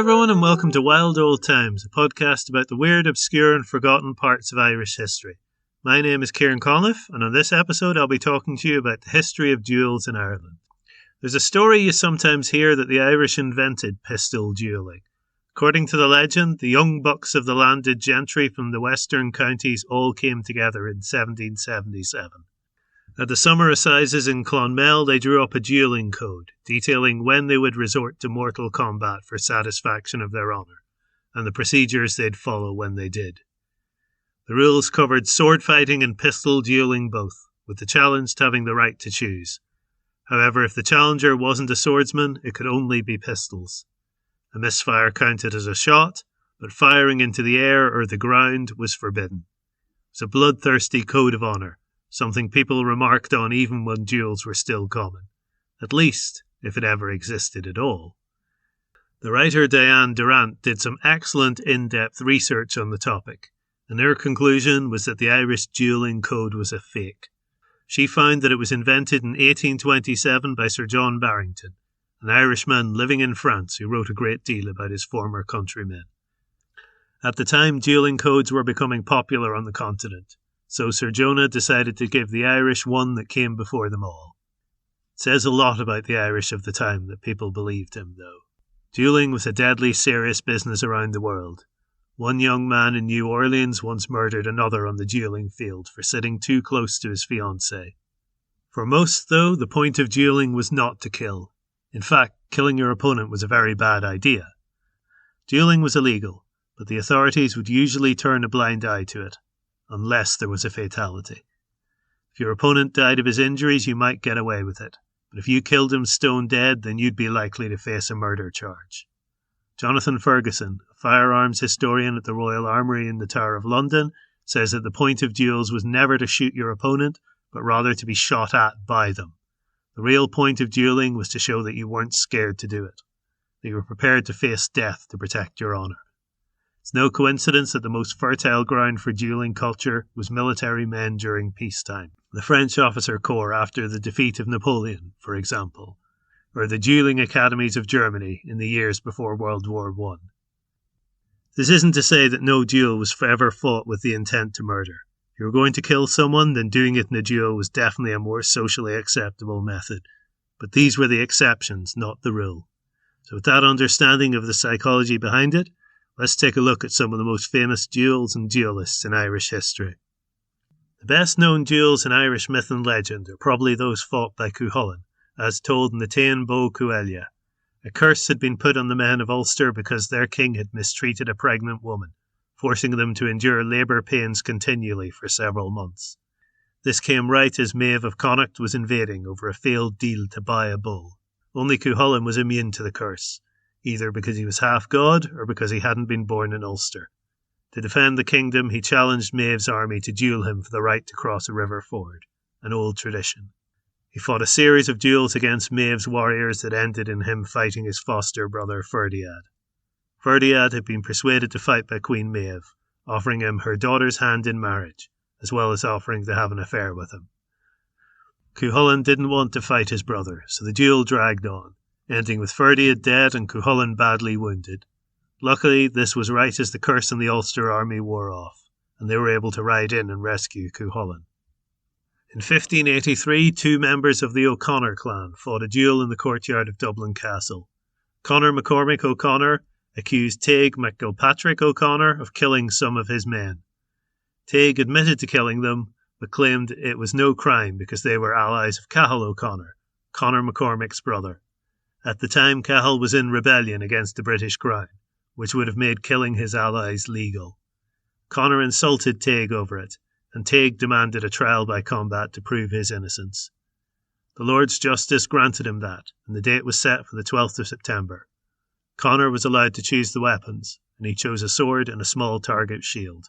everyone, and welcome to Wild Old Times, a podcast about the weird, obscure and forgotten parts of Irish history. My name is Ciaran Conliffe, and on this episode I'll be talking to you about the history of duels in Ireland. There's a story you sometimes hear that the Irish invented pistol duelling. According to the legend, the young bucks of the landed gentry from the western counties all came together in 1777. At the summer assizes in Clonmel, they drew up a duelling code, detailing when they would resort to mortal combat for satisfaction of their honour, and the procedures they'd follow when they did. The rules covered sword fighting and pistol duelling both, with the challenged having the right to choose. However, if the challenger wasn't a swordsman, it could only be pistols. A misfire counted as a shot, but firing into the air or the ground was forbidden. It was a bloodthirsty code of honour, something people remarked on even when duels were still common, at least if it ever existed at all. The writer Diane Durant did some excellent in-depth research on the topic, and her conclusion was that the Irish duelling code was a fake. She found that it was invented in 1827 by Sir John Barrington, an Irishman living in France who wrote a great deal about his former countrymen. At the time, duelling codes were becoming popular on the continent, so Sir Jonah decided to give the Irish one that came before them all. It says a lot about the Irish of the time that people believed him, though. Duelling was a deadly serious business around the world. One young man in New Orleans once murdered another on the duelling field for sitting too close to his fiancée. For most, though, the point of duelling was not to kill. In fact, killing your opponent was a very bad idea. Duelling was illegal, but the authorities would usually turn a blind eye to it, unless there was a fatality. If your opponent died of his injuries, you might get away with it, but if you killed him stone dead, then you'd be likely to face a murder charge. Jonathan Ferguson, a firearms historian at the Royal Armoury in the Tower of London, says that the point of duels was never to shoot your opponent, but rather to be shot at by them. The real point of duelling was to show that you weren't scared to do it, that you were prepared to face death to protect your honour. It's no coincidence that the most fertile ground for duelling culture was military men during peacetime. The French officer corps after the defeat of Napoleon, for example, or the duelling academies of Germany in the years before World War I. This isn't to say that no duel was ever fought with the intent to murder. If you were going to kill someone, then doing it in a duel was definitely a more socially acceptable method. But these were the exceptions, not the rule. So with that understanding of the psychology behind it, let's take a look at some of the most famous duels and duelists in Irish history. The best known duels in Irish myth and legend are probably those fought by Cuchullain, as told in the Táin Bó Cúailnge. A curse had been put on the men of Ulster because their king had mistreated a pregnant woman, forcing them to endure labour pains continually for several months. This came right as Maeve of Connacht was invading over a failed deal to buy a bull. Only Cuchullain was immune to the curse, either because he was half god or because he hadn't been born in Ulster. To defend the kingdom, he challenged Maeve's army to duel him for the right to cross a river ford, an old tradition. He fought a series of duels against Maeve's warriors that ended in him fighting his foster brother Ferdiad. Ferdiad had been persuaded to fight by Queen Maeve, offering him her daughter's hand in marriage, as well as offering to have an affair with him. Cuchullain didn't want to fight his brother, so the duel dragged on, ending with Ferdiad dead and Cuchullain badly wounded. Luckily, this was right as the curse on the Ulster army wore off, and they were able to ride in and rescue Cuchullain. In 1583, two members of the O'Connor clan fought a duel in the courtyard of Dublin Castle. Conor MacCormac O'Connor accused Taig MacGilpatrick O'Connor of killing some of his men. Taig admitted to killing them, but claimed it was no crime because they were allies of Cathal O'Connor, Conor MacCormac's brother. At the time, Cathal was in rebellion against the British Crown, which would have made killing his allies legal. Conor insulted Taig over it, and Taig demanded a trial by combat to prove his innocence. The Lord's Justice granted him that, and the date was set for the 12th of September. Conor was allowed to choose the weapons, and he chose a sword and a small target shield.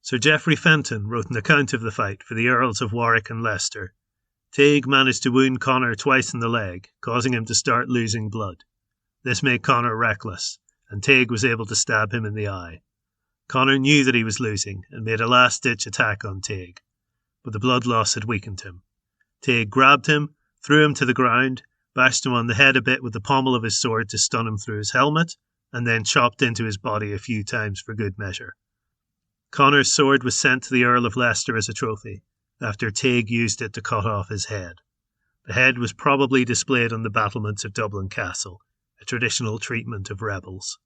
Sir Geoffrey Fenton wrote an account of the fight for the Earls of Warwick and Leicester. Taig managed to wound Conor twice in the leg, causing him to start losing blood. This made Conor reckless, and Taig was able to stab him in the eye. Conor knew that he was losing and made a last-ditch attack on Taig, but the blood loss had weakened him. Taig grabbed him, threw him to the ground, bashed him on the head a bit with the pommel of his sword to stun him through his helmet, and then chopped into his body a few times for good measure. Conor's sword was sent to the Earl of Leicester as a trophy, after Tague used it to cut off his head. The head was probably displayed on the battlements of Dublin Castle, a traditional treatment of rebels.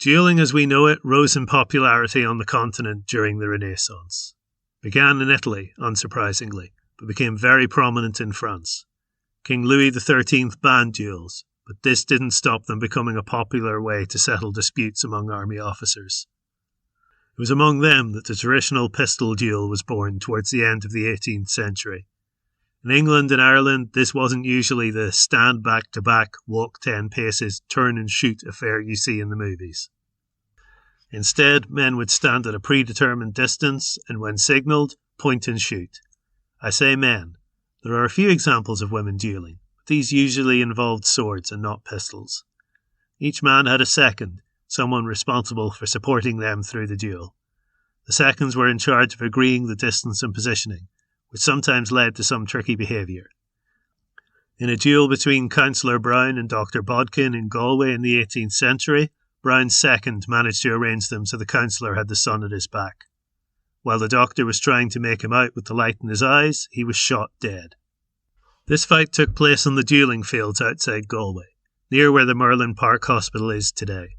Duelling as we know it rose in popularity on the continent during the Renaissance. It began in Italy, unsurprisingly, but became very prominent in France. King Louis XIII banned duels, but this didn't stop them becoming a popular way to settle disputes among army officers. It was among them that the traditional pistol duel was born towards the end of the 18th century. In England and Ireland, this wasn't usually the stand back to back, walk 10 paces, turn and shoot affair you see in the movies. Instead, men would stand at a predetermined distance and when signalled, point and shoot. I say men. There are a few examples of women duelling, but these usually involved swords and not pistols. Each man had a second, someone responsible for supporting them through the duel. The seconds were in charge of agreeing the distance and positioning, which sometimes led to some tricky behaviour. In a duel between Councillor Browne and Dr. Bodkin in Galway in the 18th century, Browne's second managed to arrange them so the councillor had the sun at his back. While the doctor was trying to make him out with the light in his eyes, he was shot dead. This fight took place on the duelling fields outside Galway, near where the Merlin Park Hospital is today.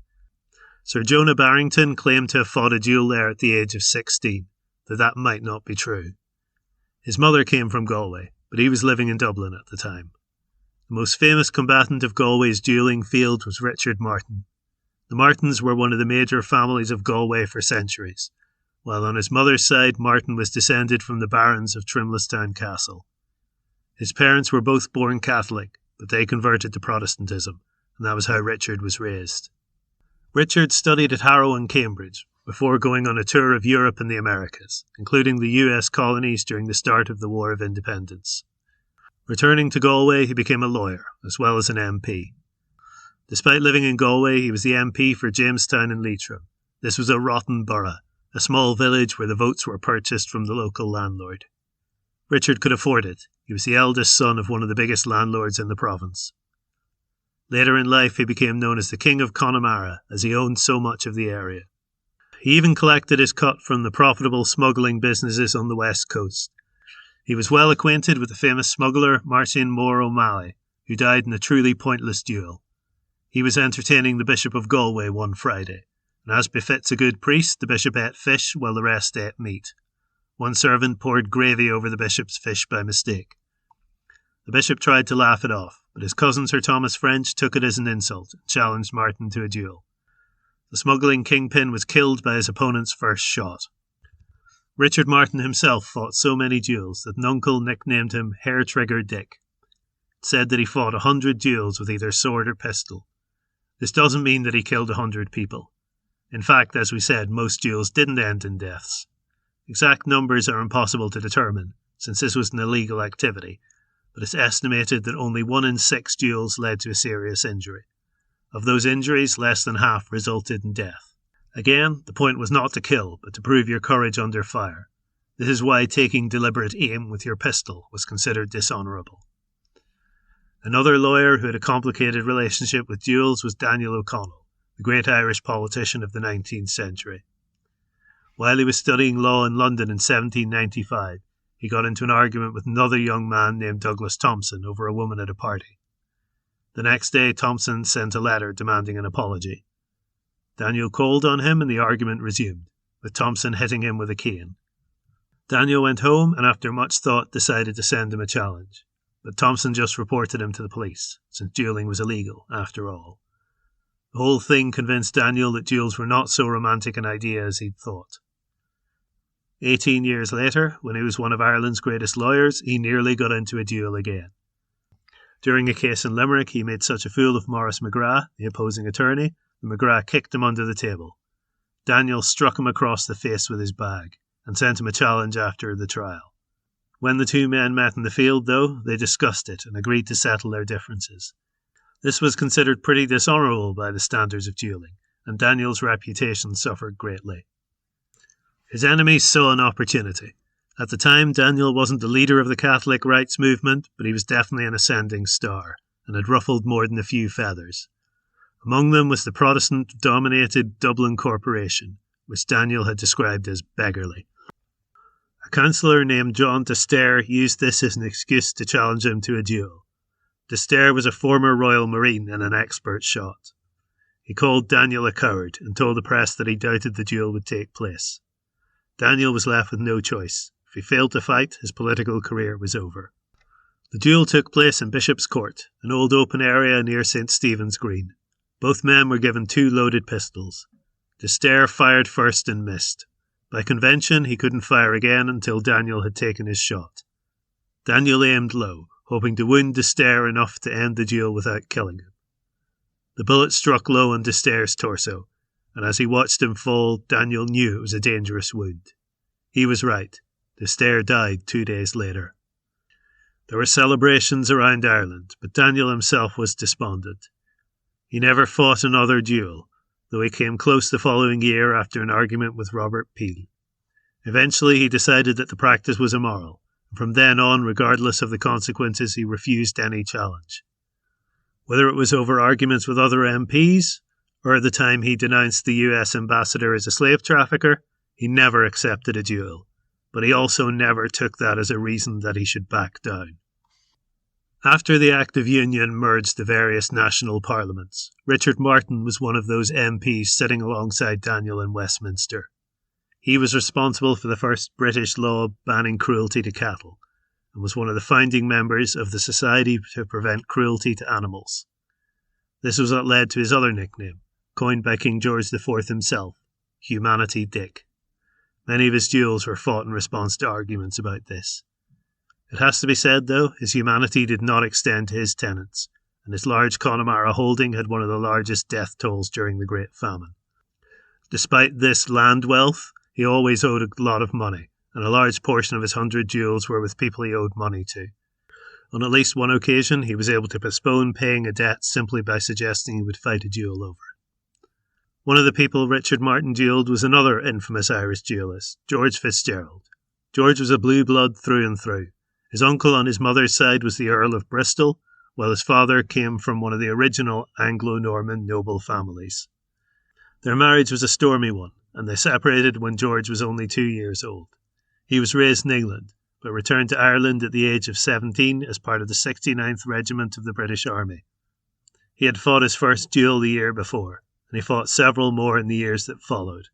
Sir Jonah Barrington claimed to have fought a duel there at the age of 16, though that might not be true. His mother came from Galway, but he was living in Dublin at the time. The most famous combatant of Galway's duelling field was Richard Martin. The Martins were one of the major families of Galway for centuries, while on his mother's side Martin was descended from the barons of Trimlestown Castle. His parents were both born Catholic, but they converted to Protestantism, and that was how Richard was raised. Richard studied at Harrow and Cambridge, before going on a tour of Europe and the Americas, including the US colonies during the start of the War of Independence. Returning to Galway, he became a lawyer, as well as an MP. Despite living in Galway, he was the MP for Jamestown and Leitrim. This was a rotten borough, a small village where the votes were purchased from the local landlord. Richard could afford it. He was the eldest son of one of the biggest landlords in the province. Later in life, he became known as the King of Connemara, as he owned so much of the area. He even collected his cut from the profitable smuggling businesses on the west coast. He was well acquainted with the famous smuggler Martin Mór O'Malley, who died in a truly pointless duel. He was entertaining the Bishop of Galway one Friday, and as befits a good priest, the bishop ate fish while the rest ate meat. One servant poured gravy over the bishop's fish by mistake. The bishop tried to laugh it off, but his cousin Sir Thomas French took it as an insult and challenged Martin to a duel. The smuggling kingpin was killed by his opponent's first shot. Richard Martin himself fought so many duels that an uncle nicknamed him Hair Trigger Dick. It said that he fought 100 duels with either sword or pistol. This doesn't mean that he killed 100 people. In fact, as we said, most duels didn't end in deaths. Exact numbers are impossible to determine, since this was an illegal activity, but it's estimated that only 1 in 6 duels led to a serious injury. Of those injuries, less than half resulted in death. Again, the point was not to kill, but to prove your courage under fire. This is why taking deliberate aim with your pistol was considered dishonourable. Another lawyer who had a complicated relationship with duels was Daniel O'Connell, the great Irish politician of the 19th century. While he was studying law in London in 1795, he got into an argument with another young man named Douglas Thompson over a woman at a party. The next day, Thompson sent a letter demanding an apology. Daniel called on him and the argument resumed, with Thompson hitting him with a cane. Daniel went home and after much thought decided to send him a challenge, but Thompson just reported him to the police, since duelling was illegal, after all. The whole thing convinced Daniel that duels were not so romantic an idea as he'd thought. 18 years later, when he was one of Ireland's greatest lawyers, he nearly got into a duel again. During a case in Limerick, he made such a fool of Maurice McGrath, the opposing attorney, that McGrath kicked him under the table. Daniel struck him across the face with his bag and sent him a challenge after the trial. When the two men met in the field, though, they discussed it and agreed to settle their differences. This was considered pretty dishonourable by the standards of duelling, and Daniel's reputation suffered greatly. His enemies saw an opportunity. At the time, Daniel wasn't the leader of the Catholic rights movement, but he was definitely an ascending star, and had ruffled more than a few feathers. Among them was the Protestant-dominated Dublin Corporation, which Daniel had described as beggarly. A councillor named John de Stair used this as an excuse to challenge him to a duel. De Stair was a former Royal Marine and an expert shot. He called Daniel a coward and told the press that he doubted the duel would take place. Daniel was left with no choice. If he failed to fight, his political career was over. The duel took place in Bishop's Court, an old open area near St. Stephen's Green. Both men were given 2 loaded pistols. De Stair fired first and missed. By convention, he couldn't fire again until Daniel had taken his shot. Daniel aimed low, hoping to wound de Stair enough to end the duel without killing him. The bullet struck low on de Stair's torso, and as he watched him fall, Daniel knew it was a dangerous wound. He was right. De Stair died 2 days later. There were celebrations around Ireland, but Daniel himself was despondent. He never fought another duel, though he came close the following year after an argument with Robert Peel. Eventually he decided that the practice was immoral, and from then on, regardless of the consequences, he refused any challenge. Whether it was over arguments with other MPs, or at the time he denounced the US ambassador as a slave trafficker, he never accepted a duel, but he also never took that as a reason that he should back down. After the Act of Union merged the various national parliaments, Richard Martin was one of those MPs sitting alongside Daniel in Westminster. He was responsible for the first British law banning cruelty to cattle, and was one of the founding members of the Society to Prevent Cruelty to Animals. This was what led to his other nickname, coined by King George IV himself, Humanity Dick. Many of his duels were fought in response to arguments about this. It has to be said, though, his humanity did not extend to his tenants, and his large Connemara holding had one of the largest death tolls during the Great Famine. Despite this land wealth, he always owed a lot of money, and a large portion of his 100 duels were with people he owed money to. On at least one occasion, he was able to postpone paying a debt simply by suggesting he would fight a duel over it. One of the people Richard Martin duelled was another infamous Irish duellist, George Fitzgerald. George was a blue blood through and through. His uncle on his mother's side was the Earl of Bristol, while his father came from one of the original Anglo-Norman noble families. Their marriage was a stormy one, and they separated when George was only 2 years old. He was raised in England, but returned to Ireland at the age of 17 as part of the 69th Regiment of the British Army. He had fought his first duel the year before, and he fought several more in the years that followed.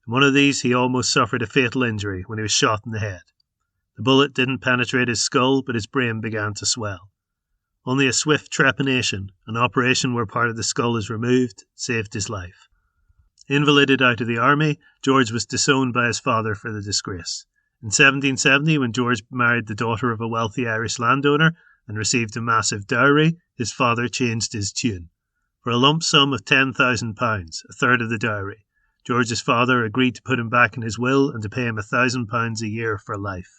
In one of these, he almost suffered a fatal injury when he was shot in the head. The bullet didn't penetrate his skull, but his brain began to swell. Only a swift trepanation, an operation where part of the skull is removed, saved his life. Invalided out of the army, George was disowned by his father for the disgrace. In 1770, when George married the daughter of a wealthy Irish landowner and received a massive dowry, his father changed his tune. For a lump sum of £10,000, a third of the dowry, George's father agreed to put him back in his will and to pay him £1,000 a year for life.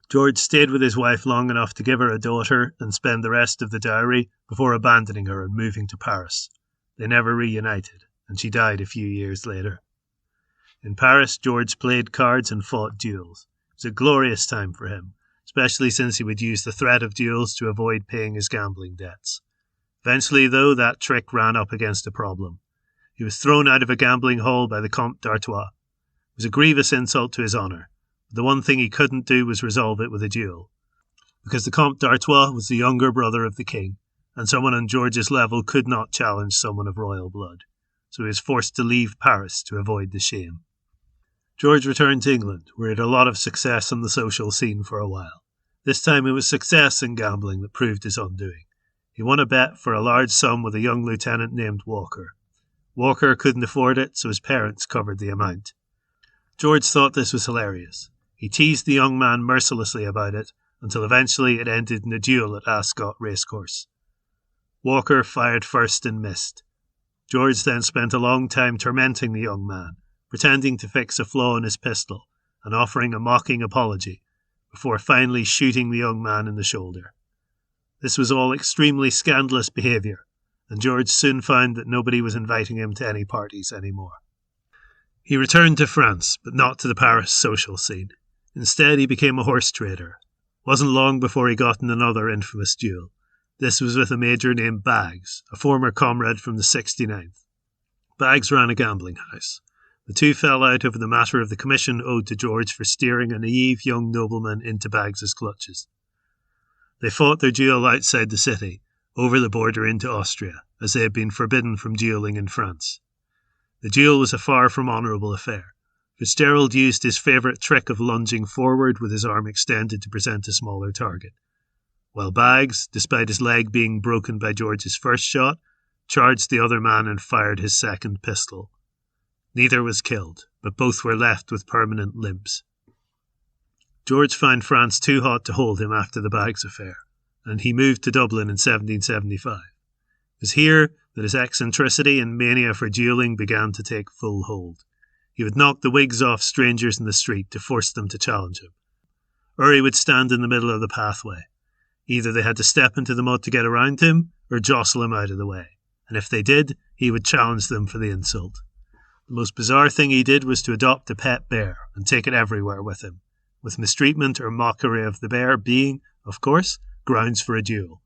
George stayed with his wife long enough to give her a daughter and spend the rest of the dowry before abandoning her and moving to Paris. They never reunited, and she died a few years later. In Paris, George played cards and fought duels. It was a glorious time for him, especially since he would use the threat of duels to avoid paying his gambling debts. Eventually, though, that trick ran up against a problem. He was thrown out of a gambling hall by the Comte d'Artois. It was a grievous insult to his honour. The one thing he couldn't do was resolve it with a duel, because the Comte d'Artois was the younger brother of the king, and someone on George's level could not challenge someone of royal blood, so he was forced to leave Paris to avoid the shame. George returned to England, where he had a lot of success on the social scene for a while. This time it was success in gambling that proved his undoing. He won a bet for a large sum with a young lieutenant named Walker. Walker couldn't afford it, so his parents covered the amount. George thought this was hilarious. He teased the young man mercilessly about it, until eventually it ended in a duel at Ascot Racecourse. Walker fired first and missed. George then spent a long time tormenting the young man, pretending to fix a flaw in his pistol and offering a mocking apology, before finally shooting the young man in the shoulder. This was all extremely scandalous behaviour, and George soon found that nobody was inviting him to any parties anymore. He returned to France, but not to the Paris social scene. Instead, he became a horse trader. It wasn't long before he got in another infamous duel. This was with a major named Baggs, a former comrade from the 69th. Baggs ran a gambling house. The two fell out over the matter of the commission owed to George for steering a naive young nobleman into Baggs's clutches. They fought their duel outside the city, over the border into Austria, as they had been forbidden from duelling in France. The duel was a far from honourable affair. Fitzgerald used his favourite trick of lunging forward with his arm extended to present a smaller target, while Baggs, despite his leg being broken by George's first shot, charged the other man and fired his second pistol. Neither was killed, but both were left with permanent limps. George found France too hot to hold him after the Baggs affair, and he moved to Dublin in 1775. It was here that his eccentricity and mania for duelling began to take full hold. He would knock the wigs off strangers in the street to force them to challenge him, or he would stand in the middle of the pathway. Either they had to step into the mud to get around him, or jostle him out of the way, and if they did, he would challenge them for the insult. The most bizarre thing he did was to adopt a pet bear and take it everywhere with him, with mistreatment or mockery of the bear being, of course, grounds for a duel.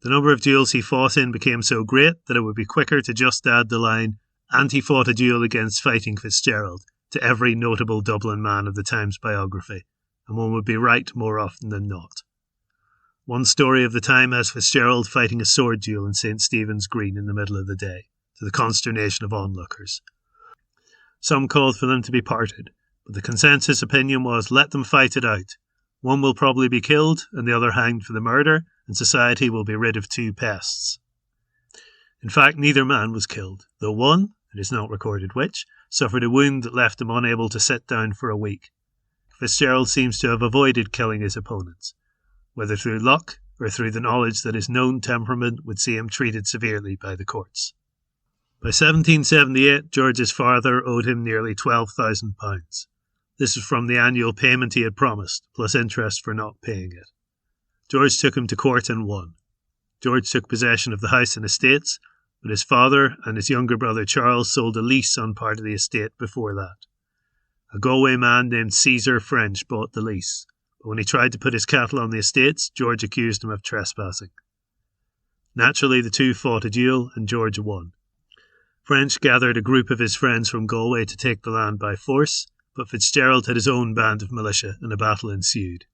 The number of duels he fought in became so great that it would be quicker to just add the line, "and he fought a duel against Fighting Fitzgerald," to every notable Dublin man of the Times biography, and one would be right more often than not. One story of the time has Fitzgerald fighting a sword duel in St. Stephen's Green in the middle of the day, to the consternation of onlookers. Some called for them to be parted, but the consensus opinion was, let them fight it out. One will probably be killed and the other hanged for the murder, and society will be rid of two pests. In fact, neither man was killed, though one, it is not recorded which, suffered a wound that left him unable to sit down for a week. Fitzgerald seems to have avoided killing his opponents, whether through luck or through the knowledge that his known temperament would see him treated severely by the courts. By 1778, George's father owed him nearly £12,000. This was from the annual payment he had promised, plus interest for not paying it. George took him to court and won. George took possession of the house and estates, but his father and his younger brother Charles sold a lease on part of the estate before that. A Galway man named Caesar French bought the lease, but when he tried to put his cattle on the estates, George accused him of trespassing. Naturally, the two fought a duel, and George won. French gathered a group of his friends from Galway to take the land by force, but Fitzgerald had his own band of militia and a battle ensued.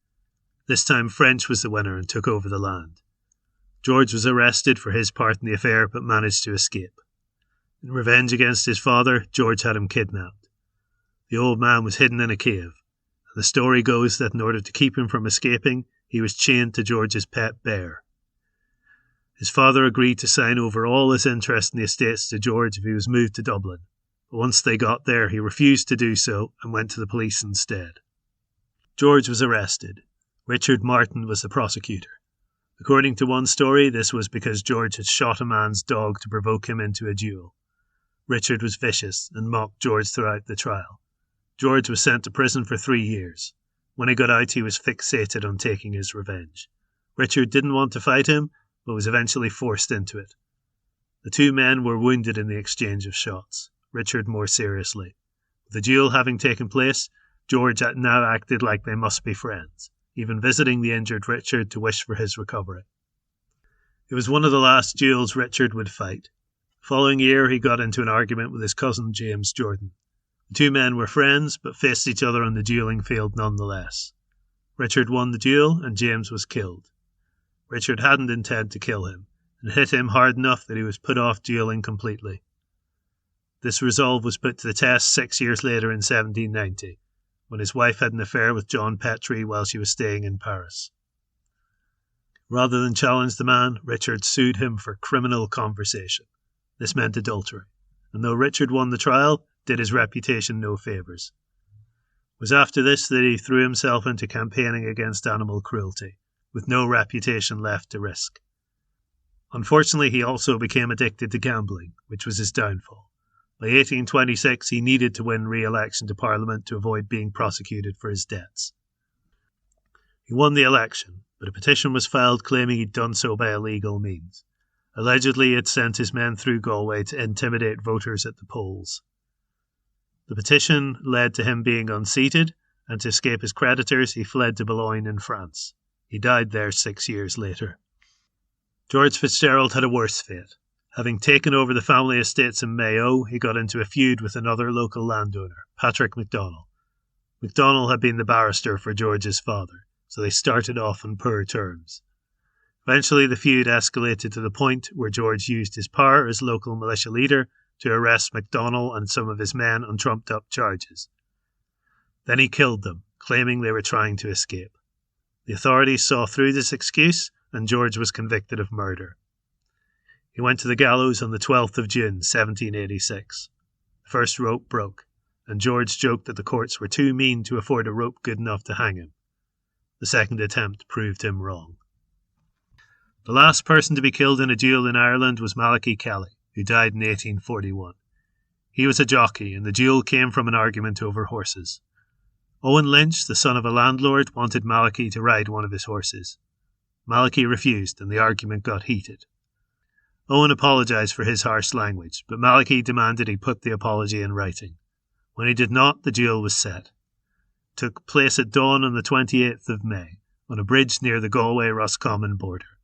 This time French was the winner and took over the land. George was arrested for his part in the affair but managed to escape. In revenge against his father, George had him kidnapped. The old man was hidden in a cave, and the story goes that in order to keep him from escaping, he was chained to George's pet bear. His father agreed to sign over all his interest in the estates to George if he was moved to Dublin, but once they got there, he refused to do so and went to the police instead. George was arrested. Richard Martin was the prosecutor. According to one story, this was because George had shot a man's dog to provoke him into a duel. Richard was vicious and mocked George throughout the trial. George was sent to prison for 3 years. When he got out, he was fixated on taking his revenge. Richard didn't want to fight him, but was eventually forced into it. The two men were wounded in the exchange of shots, Richard more seriously. With the duel having taken place, George now acted like they must be friends, even visiting the injured Richard to wish for his recovery. It was one of the last duels Richard would fight. The following year, he got into an argument with his cousin James Jordan. The two men were friends, but faced each other on the duelling field nonetheless. Richard won the duel, and James was killed. Richard hadn't intended to kill him, and hit him hard enough that he was put off duelling completely. This resolve was put to the test 6 years later in 1790, when his wife had an affair with John Petrie while she was staying in Paris. Rather than challenge the man, Richard sued him for criminal conversation. This meant adultery, and though Richard won the trial, did his reputation no favours. It was after this that he threw himself into campaigning against animal cruelty, with no reputation left to risk. Unfortunately, he also became addicted to gambling, which was his downfall. By 1826, he needed to win re-election to Parliament to avoid being prosecuted for his debts. He won the election, but a petition was filed claiming he'd done so by illegal means. Allegedly, he had sent his men through Galway to intimidate voters at the polls. The petition led to him being unseated, and to escape his creditors, he fled to Boulogne in France. He died there 6 years later. George Fitzgerald had a worse fate. Having taken over the family estates in Mayo, he got into a feud with another local landowner, Patrick MacDonald. MacDonald had been the barrister for George's father, so they started off on poor terms. Eventually, the feud escalated to the point where George used his power as local militia leader to arrest MacDonald and some of his men on trumped-up charges. Then he killed them, claiming they were trying to escape. The authorities saw through this excuse, and George was convicted of murder. He went to the gallows on the 12th of June, 1786. The first rope broke, and George joked that the courts were too mean to afford a rope good enough to hang him. The second attempt proved him wrong. The last person to be killed in a duel in Ireland was Malachy Kelly, who died in 1841. He was a jockey, and the duel came from an argument over horses. Owen Lynch, the son of a landlord, wanted Malachy to ride one of his horses. Malachy refused, and the argument got heated. Owen apologised for his harsh language, but Malachy demanded he put the apology in writing. When he did not, the duel was set. It took place at dawn on the 28th of May, on a bridge near the Galway-Roscommon border.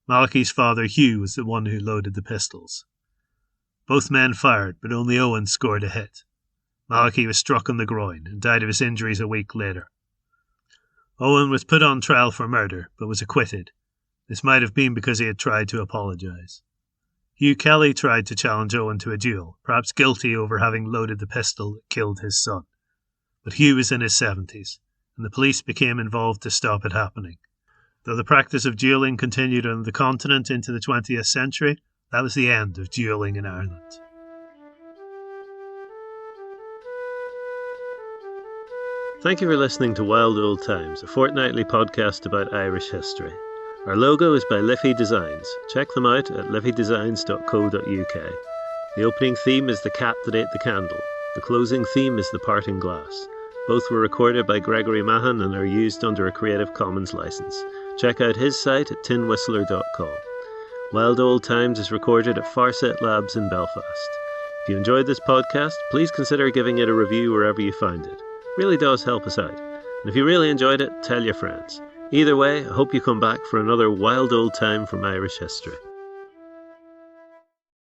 Malachy's father, Hugh, was the one who loaded the pistols. Both men fired, but only Owen scored a hit. Malachy was struck on the groin and died of his injuries a week later. Owen was put on trial for murder, but was acquitted. This might have been because he had tried to apologise. Hugh Kelly tried to challenge Owen to a duel, perhaps guilty over having loaded the pistol that killed his son. But Hugh was in his 70s, and the police became involved to stop it happening. Though the practice of duelling continued on the continent into the 20th century, that was the end of duelling in Ireland. Thank you for listening to Wild Old Times, a fortnightly podcast about Irish history. Our logo is by Liffey Designs. Check them out at liffeydesigns.co.uk. The opening theme is The Cat That Ate the Candle. The closing theme is The Parting Glass. Both were recorded by Gregory Mahan and are used under a Creative Commons license. Check out his site at tinwhistler.com. Wild Old Times is recorded at Farset Labs in Belfast. If you enjoyed this podcast, please consider giving it a review wherever you find it. It really does help us out. And if you really enjoyed it, tell your friends. Either way, I hope you come back for another wild old time from Irish history.